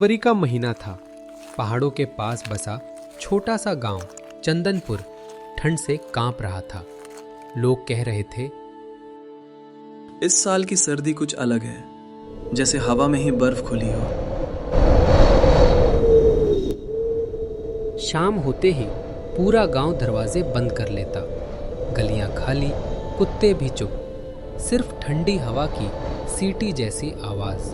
फरवरी का महीना था। पहाड़ों के पास बसा छोटा सा गांव चंदनपुर ठंड से कांप रहा था। लोग कह रहे थे, इस साल की सर्दी कुछ अलग है, जैसे हवा में ही बर्फ खुली हो। शाम होते ही पूरा गांव दरवाजे बंद कर लेता। गलियां खाली, कुत्ते भी चुप, सिर्फ ठंडी हवा की सीटी जैसी आवाज।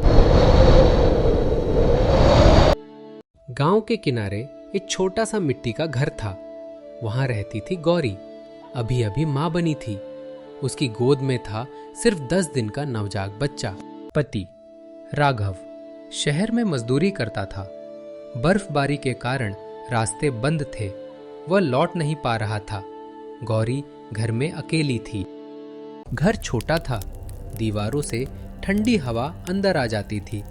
गांव के किनारे एक छोटा सा मिट्टी का घर था। वहां रहती थी गौरी। अभी अभी मां बनी थी। उसकी गोद में था सिर्फ 10 दिन का नवजात बच्चा। पति राघव शहर में मजदूरी करता था। बर्फबारी के कारण रास्ते बंद थे। वह लौट नहीं पा रहा था। गौरी घर में अकेली थी। घर छोटा था। दीवारों से ठंडी हवा अंदर आ जाती थी।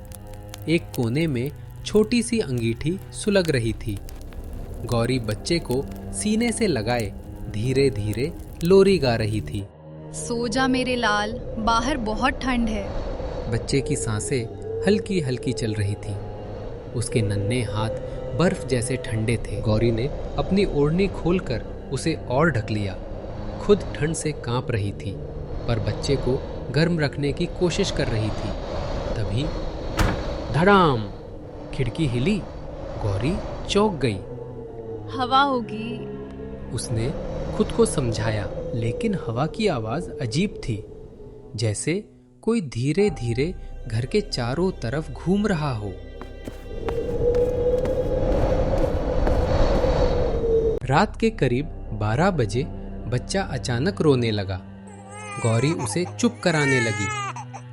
एक कोने में छोटी सी अंगीठी सुलग रही थी। गौरी बच्चे को सीने से लगाए धीरे धीरे लोरी गा रही थी। सो जा मेरे लाल, बाहर बहुत ठंड है। बच्चे की सांसें हल्की हल्की चल रही थी। उसके नन्हे हाथ बर्फ जैसे ठंडे थे। गौरी ने अपनी ओढ़नी खोलकर उसे और ढक लिया। खुद ठंड से कांप रही थी, पर बच्चे को गर्म रखने की कोशिश कर रही थी। तभी धड़ाम, खिड़की हिली। गौरी चौंक गई। हवा होगी। उसने खुद को समझाया, लेकिन हवा की आवाज अजीब थी, जैसे कोई धीरे धीरे घर के चारों तरफ घूम रहा हो। रात के करीब 12 बजे बच्चा अचानक रोने लगा। गौरी उसे चुप कराने लगी।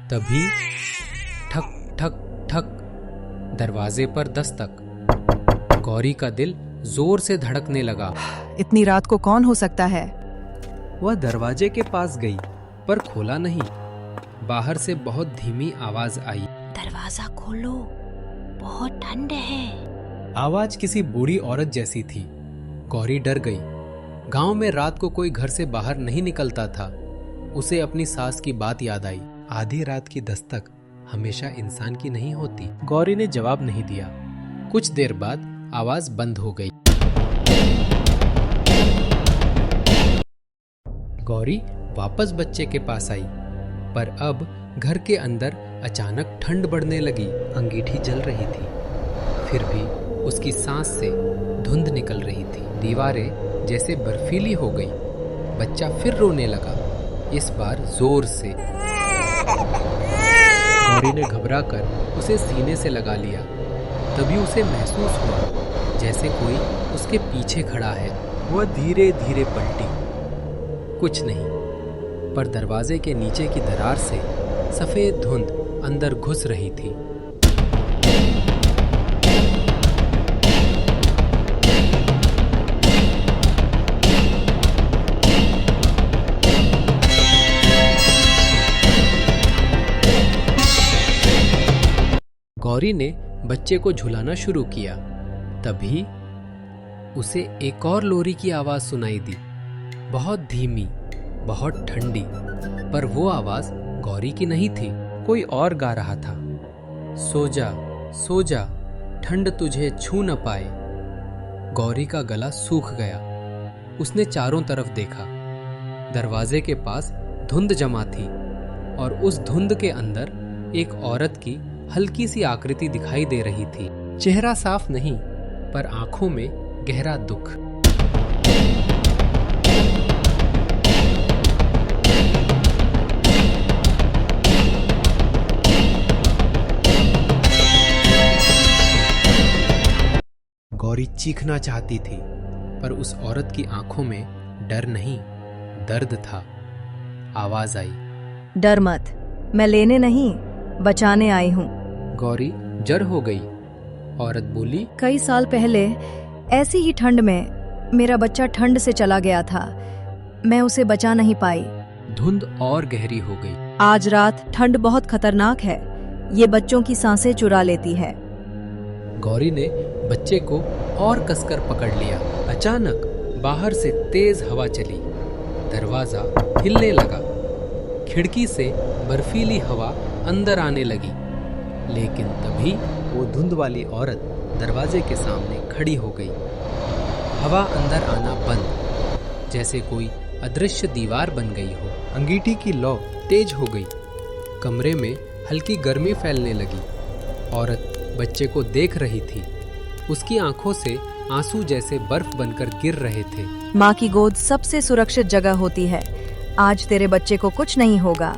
तभी ठक ठक ठक, दरवाजे पर दस्तक। गौरी का दिल जोर से धड़कने लगा। इतनी रात को कौन हो सकता है? वह दरवाजे के पास गई, पर खोला नहीं। बाहर से बहुत धीमी आवाज आई, दरवाजा खोलो, बहुत ठंड है। आवाज किसी बूढ़ी औरत जैसी थी। गौरी डर गई। गांव में रात को कोई घर से बाहर नहीं निकलता था। उसे अपनी सास की बात याद आई। आधी रात की दस्तक हमेशा इंसान की नहीं होती। गौरी ने जवाब नहीं दिया। कुछ देर बाद आवाज बंद हो गई। गौरी वापस बच्चे के पास आई, पर अब घर के अंदर अचानक ठंड बढ़ने लगी। अंगीठी जल रही थी, फिर भी उसकी सांस से धुंध निकल रही थी। दीवारें जैसे बर्फीली हो गई। बच्चा फिर रोने लगा, इस बार जोर से। गौरी ने घबराकर उसे सीने से लगा लिया। तभी उसे महसूस हुआ जैसे कोई उसके पीछे खड़ा है। वह धीरे धीरे पलटी। कुछ नहीं, पर दरवाजे के नीचे की दरार से सफेद धुंध अंदर घुस रही थी। गौरी ने बच्चे को झुलाना शुरू किया। तभी उसे एक और लोरी की आवाज सुनाई दी, बहुत धीमी, बहुत ठंडी। पर वो आवाज गौरी की नहीं थी। कोई और गा रहा था, सो जा, सो जा, ठंड तुझे छू न पाए। गौरी का गला सूख गया। उसने चारों तरफ देखा। दरवाजे के पास धुंध जमा थी, और उस धुंध के अंदर एक औरत की हल्की सी आकृति दिखाई दे रही थी। चेहरा साफ नहीं, पर आंखों में गहरा दुख। गौरी चीखना चाहती थी, पर उस औरत की आंखों में डर नहीं, दर्द था। आवाज आई, डर मत, मैं लेने नहीं, बचाने आई हूँ। गौरी जड़ हो गई। औरत बोली, कई साल पहले ऐसी ही ठंड में मेरा बच्चा ठंड से चला गया था। मैं उसे बचा नहीं पाई। धुंध और गहरी हो गई। आज रात ठंड बहुत खतरनाक है। ये बच्चों की सांसें चुरा लेती है। गौरी ने बच्चे को और कसकर पकड़ लिया। अचानक बाहर से तेज हवा चली। दरवाजा हिलने लगा। खिड़की से बर्फीली हवा अंदर आने लगी। लेकिन तभी वो धुंध वाली औरत दरवाजे के सामने खड़ी हो गई। हवा अंदर आना बंद, जैसे कोई अदृश्य दीवार बन गई हो। अंगीठी की लौ तेज हो गई। कमरे में हल्की गर्मी फैलने लगी। औरत बच्चे को देख रही थी। उसकी आंखों से आंसू जैसे बर्फ बनकर गिर रहे थे। माँ की गोद सबसे सुरक्षित जगह होती है। आज तेरे बच्चे को कुछ नहीं होगा।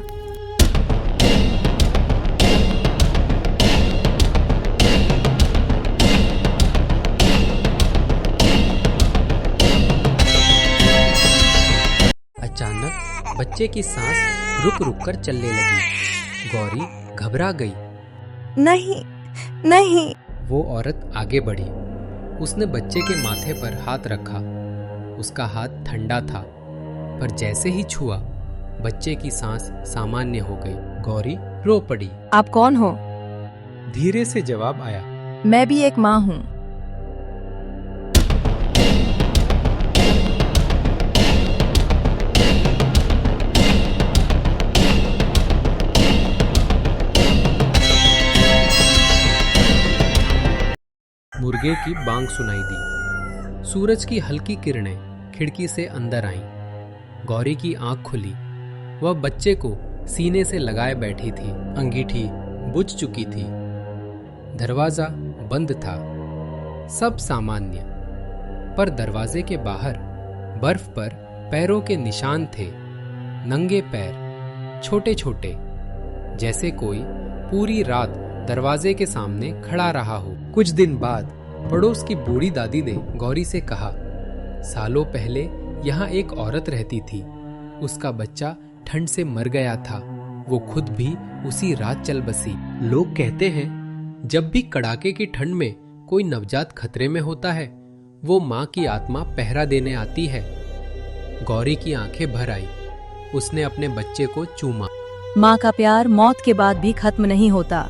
अचानक बच्चे की सांस रुक रुक कर चलने लगी। गौरी घबरा गई। नहीं, नहीं। वो औरत आगे बढ़ी। उसने बच्चे के माथे पर हाथ रखा। उसका हाथ ठंडा था, पर जैसे ही छुआ, बच्चे की सांस सामान्य हो गई। गौरी रो पड़ी। आप कौन हो? धीरे से जवाब आया। मैं भी एक माँ हूँ। मुर्गे की बांग सुनाई दी। सूरज की हल्की किरणें खिड़की से अंदर आईं। गौरी की आंख खुली। वह बच्चे को सीने से लगाए बैठी थी। अंगीठी बुझ चुकी थी। दरवाजा बंद था। सब सामान्य, पर दरवाजे के बाहर बर्फ पर पैरों के निशान थे। नंगे पैर, छोटे छोटे, जैसे कोई पूरी रात दरवाजे के सामने खड़ा रहा हो। कुछ दिन बाद पड़ोस की बूढ़ी दादी ने गौरी से कहा, सालों पहले यहाँ एक औरत रहती थी। उसका बच्चा ठंड से मर गया था। वो खुद भी उसी रात चल बसी। लोग कहते हैं जब भी कड़ाके की ठंड में कोई नवजात खतरे में होता है, वो माँ की आत्मा पहरा देने आती है। गौरी की आंखें भर आई। उसने अपने बच्चे को चूमा। माँ का प्यार मौत के बाद भी खत्म नहीं होता।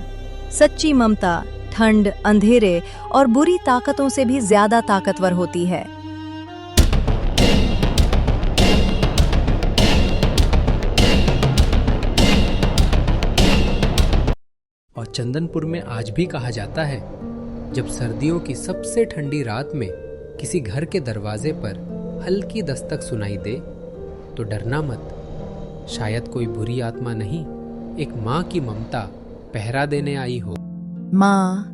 सच्ची ममता ठंड, अंधेरे और बुरी ताकतों से भी ज्यादा ताकतवर होती है। और चंदनपुर में आज भी कहा जाता है, जब सर्दियों की सबसे ठंडी रात में किसी घर के दरवाजे पर हल्की दस्तक सुनाई दे, तो डरना मत। शायद कोई बुरी आत्मा नहीं, एक माँ की ममता पहरा देने आई हो। माँ।